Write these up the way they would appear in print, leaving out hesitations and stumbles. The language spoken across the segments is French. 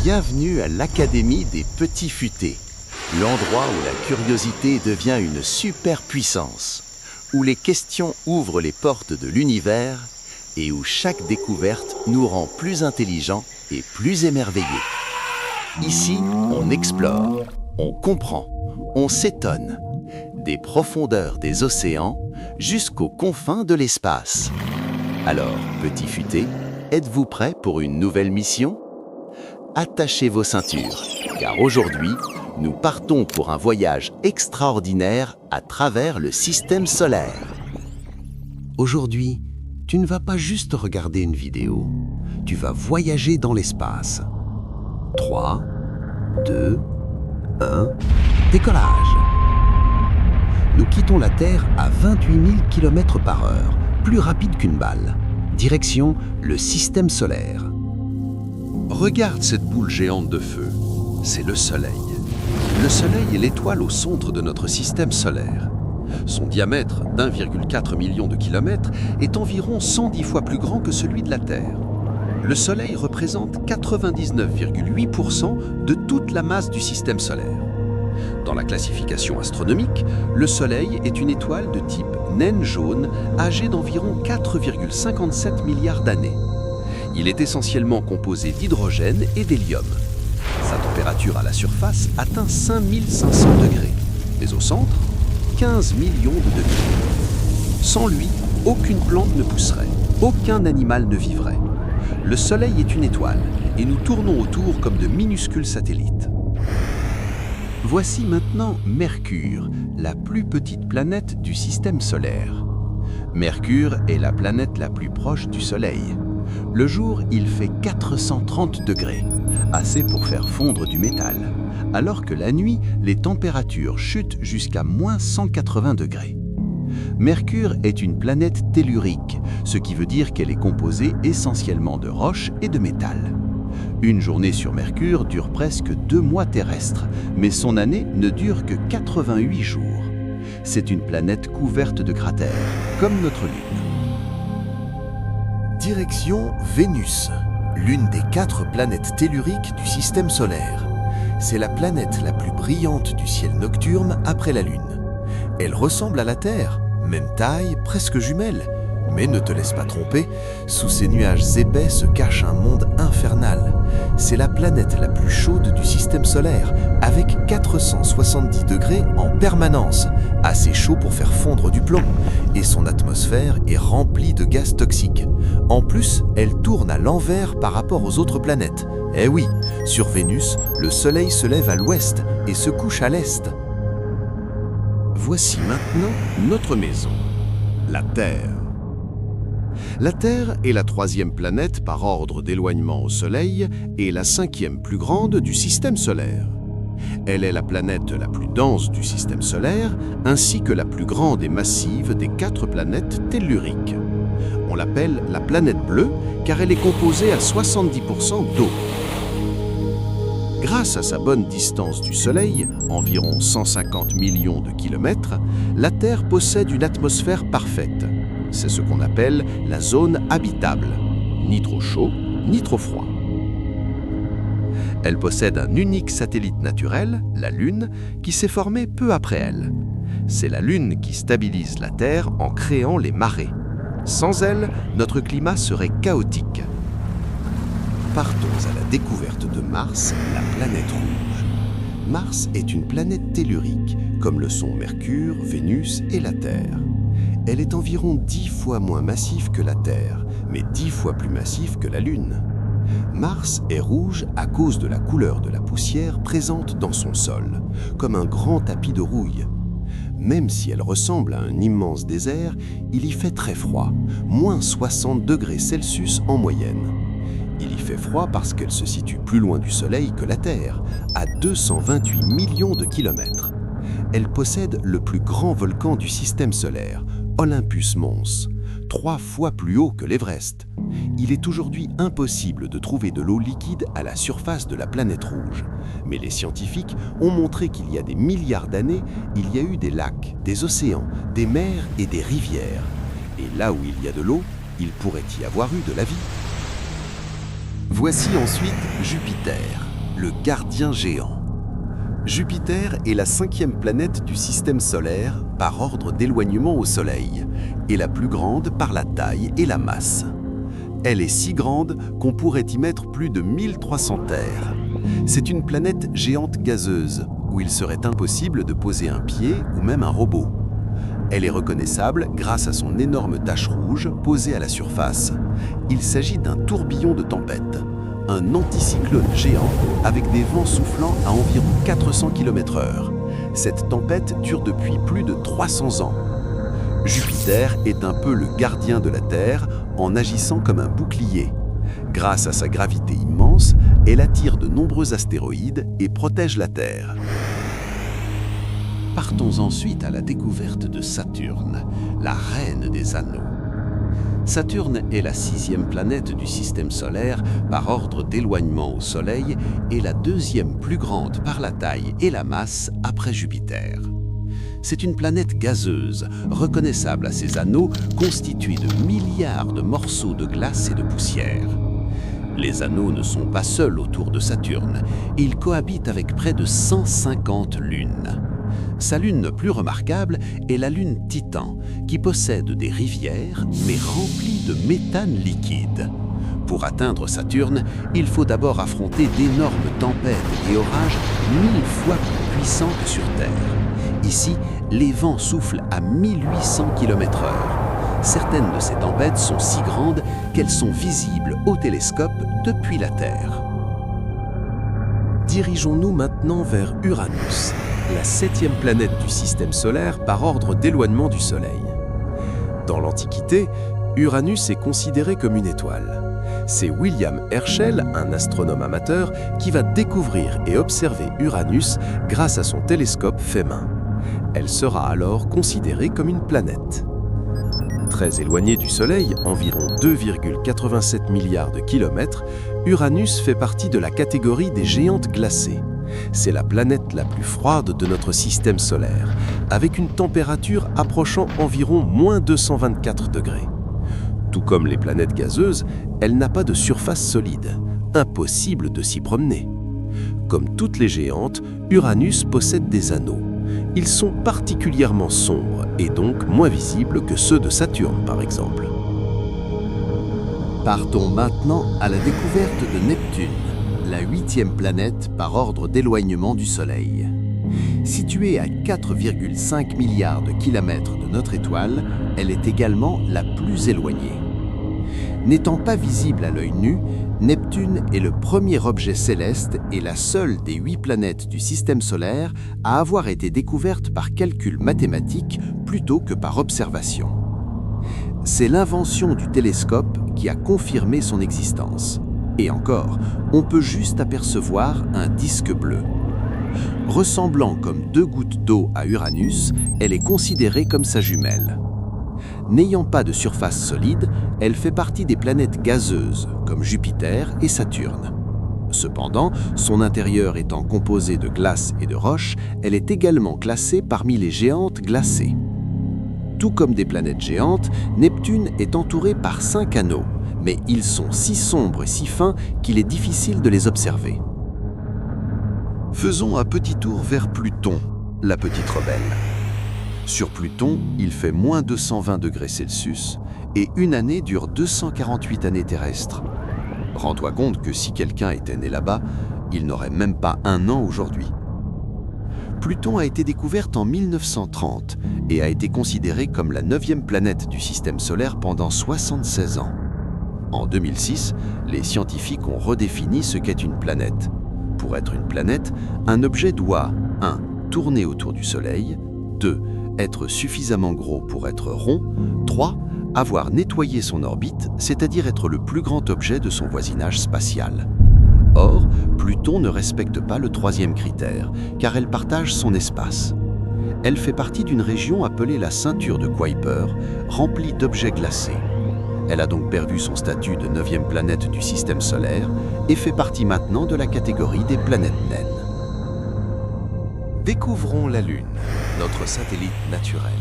Bienvenue à l'Académie des Petits Futés, l'endroit où la curiosité devient une superpuissance, où les questions ouvrent les portes de l'univers et où chaque découverte nous rend plus intelligents et plus émerveillés. Ici, on explore, on comprend, on s'étonne, des profondeurs des océans jusqu'aux confins de l'espace. Alors, petits futés, êtes-vous prêts pour une nouvelle mission ? Attachez vos ceintures, car aujourd'hui, nous partons pour un voyage extraordinaire à travers le système solaire. Aujourd'hui, tu ne vas pas juste regarder une vidéo, tu vas voyager dans l'espace. 3, 2, 1, décollage. Nous quittons la Terre à 28 000 km/h, plus rapide qu'une balle. Direction le système solaire. Regarde cette boule géante de feu, c'est le Soleil. Le Soleil est l'étoile au centre de notre système solaire. Son diamètre d'1,4 million de kilomètres est environ 110 fois plus grand que celui de la Terre. Le Soleil représente 99,8% de toute la masse du système solaire. Dans la classification astronomique, le Soleil est une étoile de type naine jaune âgée d'environ 4,57 milliards d'années. Il est essentiellement composé d'hydrogène et d'hélium. Sa température à la surface atteint 5500 degrés, mais au centre, 15 millions de degrés. Sans lui, aucune plante ne pousserait, aucun animal ne vivrait. Le Soleil est une étoile et nous tournons autour comme de minuscules satellites. Voici maintenant Mercure, la plus petite planète du système solaire. Mercure est la planète la plus proche du Soleil. Le jour, il fait 430 degrés, assez pour faire fondre du métal, alors que la nuit, les températures chutent jusqu'à moins 180 degrés. Mercure est une planète tellurique, ce qui veut dire qu'elle est composée essentiellement de roches et de métal. Une journée sur Mercure dure presque 2 mois terrestres, mais son année ne dure que 88 jours. C'est une planète couverte de cratères, comme notre Lune. Direction Vénus, l'une des 4 planètes telluriques du système solaire. C'est la planète la plus brillante du ciel nocturne après la Lune. Elle ressemble à la Terre, même taille, presque jumelle. Mais ne te laisse pas tromper, sous ces nuages épais se cache un monde infernal. C'est la planète la plus chaude du système solaire, avec 470 degrés en permanence, assez chaud pour faire fondre du plomb, et son atmosphère est remplie de gaz toxiques. En plus, elle tourne à l'envers par rapport aux autres planètes. Eh oui, sur Vénus, le Soleil se lève à l'ouest et se couche à l'est. Voici maintenant notre maison, la Terre. La Terre est la 3e planète par ordre d'éloignement au Soleil et la 5e plus grande du système solaire. Elle est la planète la plus dense du système solaire, ainsi que la plus grande et massive des 4 planètes telluriques. On l'appelle la planète bleue car elle est composée à 70% d'eau. Grâce à sa bonne distance du Soleil, environ 150 millions de kilomètres, la Terre possède une atmosphère parfaite. C'est ce qu'on appelle la zone habitable, ni trop chaud, ni trop froid. Elle possède un unique satellite naturel, la Lune, qui s'est formé peu après elle. C'est la Lune qui stabilise la Terre en créant les marées. Sans elle, notre climat serait chaotique. Partons à la découverte de Mars, la planète rouge. Mars est une planète tellurique, comme le sont Mercure, Vénus et la Terre. Elle est environ 10 fois moins massive que la Terre, mais 10 fois plus massive que la Lune. Mars est rouge à cause de la couleur de la poussière présente dans son sol, comme un grand tapis de rouille. Même si elle ressemble à un immense désert, il y fait très froid, moins 60 degrés Celsius en moyenne. Il y fait froid parce qu'elle se situe plus loin du Soleil que la Terre, à 228 millions de kilomètres. Elle possède le plus grand volcan du système solaire, Olympus Mons, 3 fois plus haut que l'Everest. Il est aujourd'hui impossible de trouver de l'eau liquide à la surface de la planète rouge. Mais les scientifiques ont montré qu'il y a des milliards d'années, il y a eu des lacs, des océans, des mers et des rivières. Et là où il y a de l'eau, il pourrait y avoir eu de la vie. Voici ensuite Jupiter, le gardien géant. Jupiter est la 5e planète du système solaire par ordre d'éloignement au Soleil, et la plus grande par la taille et la masse. Elle est si grande qu'on pourrait y mettre plus de 1300 terres. C'est une planète géante gazeuse, où il serait impossible de poser un pied ou même un robot. Elle est reconnaissable grâce à son énorme tache rouge posée à la surface. Il s'agit d'un tourbillon de tempête, un anticyclone géant avec des vents soufflant à environ 400 km/h. Cette tempête dure depuis plus de 300 ans. Jupiter est un peu le gardien de la Terre en agissant comme un bouclier. Grâce à sa gravité immense, elle attire de nombreux astéroïdes et protège la Terre. Partons ensuite à la découverte de Saturne, la reine des anneaux. Saturne est la 6e planète du système solaire par ordre d'éloignement au Soleil et la 2e plus grande par la taille et la masse après Jupiter. C'est une planète gazeuse, reconnaissable à ses anneaux constitués de milliards de morceaux de glace et de poussière. Les anneaux ne sont pas seuls autour de Saturne, ils cohabitent avec près de 150 lunes. Sa lune plus remarquable est la lune Titan, qui possède des rivières, mais remplies de méthane liquide. Pour atteindre Saturne, il faut d'abord affronter d'énormes tempêtes et orages 1000 fois plus puissants que sur Terre. Ici, les vents soufflent à 1800 km/h. Certaines de ces tempêtes sont si grandes qu'elles sont visibles au télescope depuis la Terre. Dirigeons-nous maintenant vers Uranus, la 7e planète du système solaire par ordre d'éloignement du Soleil. Dans l'Antiquité, Uranus est considéré comme une étoile. C'est William Herschel, un astronome amateur, qui va découvrir et observer Uranus grâce à son télescope fait main. Elle sera alors considérée comme une planète. Très éloignée du Soleil, environ 2,87 milliards de kilomètres, Uranus fait partie de la catégorie des géantes glacées. C'est la planète la plus froide de notre système solaire, avec une température approchant environ -224 degrés. Tout comme les planètes gazeuses, elle n'a pas de surface solide. Impossible de s'y promener. Comme toutes les géantes, Uranus possède des anneaux. Ils sont particulièrement sombres et donc moins visibles que ceux de Saturne, par exemple. Partons maintenant à la découverte de Neptune, la 8e planète par ordre d'éloignement du Soleil. Située à 4,5 milliards de kilomètres de notre étoile, elle est également la plus éloignée. N'étant pas visible à l'œil nu, Neptune est le premier objet céleste et la seule des 8 planètes du système solaire à avoir été découverte par calcul mathématique plutôt que par observation. C'est l'invention du télescope qui a confirmé son existence. Et encore, on peut juste apercevoir un disque bleu. Ressemblant comme 2 gouttes d'eau à Uranus, elle est considérée comme sa jumelle. N'ayant pas de surface solide, elle fait partie des planètes gazeuses, comme Jupiter et Saturne. Cependant, son intérieur étant composé de glace et de roches, elle est également classée parmi les géantes glacées. Tout comme des planètes géantes, Neptune est entourée par 5 anneaux, mais ils sont si sombres et si fins qu'il est difficile de les observer. Faisons un petit tour vers Pluton, la petite rebelle. Sur Pluton, il fait -220 degrés Celsius et une année dure 248 années terrestres. Rends-toi compte que si quelqu'un était né là-bas, il n'aurait même pas 1 an aujourd'hui. Pluton a été découverte en 1930 et a été considérée comme la 9e planète du système solaire pendant 76 ans. En 2006, les scientifiques ont redéfini ce qu'est une planète. Pour être une planète, un objet doit 1. Tourner autour du Soleil, 2. Être suffisamment gros pour être rond, 3. Avoir nettoyé son orbite, c'est-à-dire être le plus grand objet de son voisinage spatial. Or, Pluton ne respecte pas le 3e critère, car elle partage son espace. Elle fait partie d'une région appelée la ceinture de Kuiper, remplie d'objets glacés. Elle a donc perdu son statut de 9e planète du système solaire et fait partie maintenant de la catégorie des planètes naines. Découvrons la Lune, notre satellite naturel.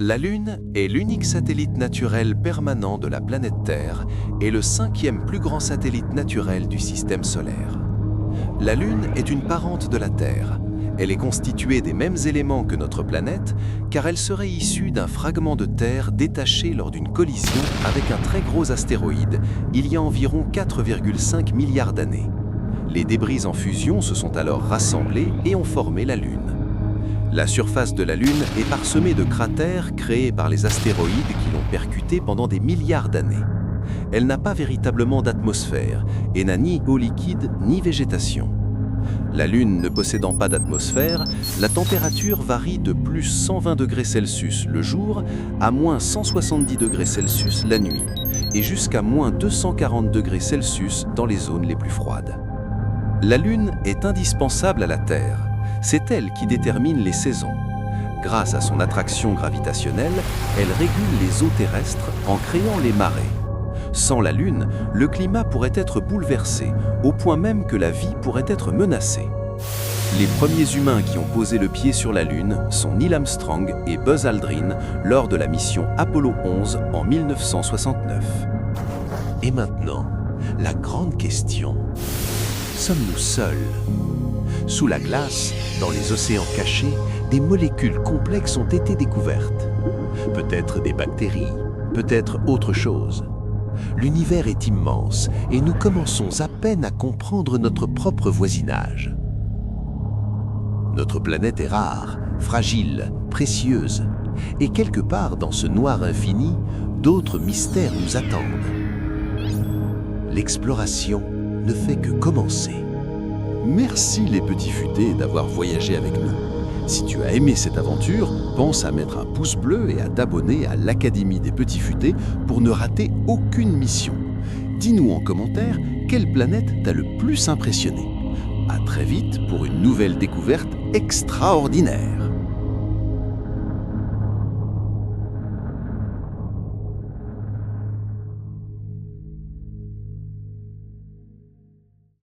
La Lune est l'unique satellite naturel permanent de la planète Terre et le 5e plus grand satellite naturel du système solaire. La Lune est une parente de la Terre. Elle est constituée des mêmes éléments que notre planète, car elle serait issue d'un fragment de Terre détaché lors d'une collision avec un très gros astéroïde, il y a environ 4,5 milliards d'années. Les débris en fusion se sont alors rassemblés et ont formé la Lune. La surface de la Lune est parsemée de cratères créés par les astéroïdes qui l'ont percutée pendant des milliards d'années. Elle n'a pas véritablement d'atmosphère et n'a ni eau liquide ni végétation. La Lune ne possédant pas d'atmosphère, la température varie de plus 120 degrés Celsius le jour à moins 170 degrés Celsius la nuit et jusqu'à moins 240 degrés Celsius dans les zones les plus froides. La Lune est indispensable à la Terre. C'est elle qui détermine les saisons. Grâce à son attraction gravitationnelle, elle régule les eaux terrestres en créant les marées. Sans la Lune, le climat pourrait être bouleversé, au point même que la vie pourrait être menacée. Les premiers humains qui ont posé le pied sur la Lune sont Neil Armstrong et Buzz Aldrin lors de la mission Apollo 11 en 1969. Et maintenant, la grande question. Sommes-nous seuls? Sous la glace, dans les océans cachés, des molécules complexes ont été découvertes. Peut-être des bactéries, peut-être autre chose. L'univers est immense et nous commençons à peine à comprendre notre propre voisinage. Notre planète est rare, fragile, précieuse. Et quelque part dans ce noir infini, d'autres mystères nous attendent. L'exploration ne fait que commencer. Merci les petits futés d'avoir voyagé avec nous. Si tu as aimé cette aventure, pense à mettre un pouce bleu et à t'abonner à l'Académie des Petits Futés pour ne rater aucune mission. Dis-nous en commentaire quelle planète t'a le plus impressionné. À très vite pour une nouvelle découverte extraordinaire.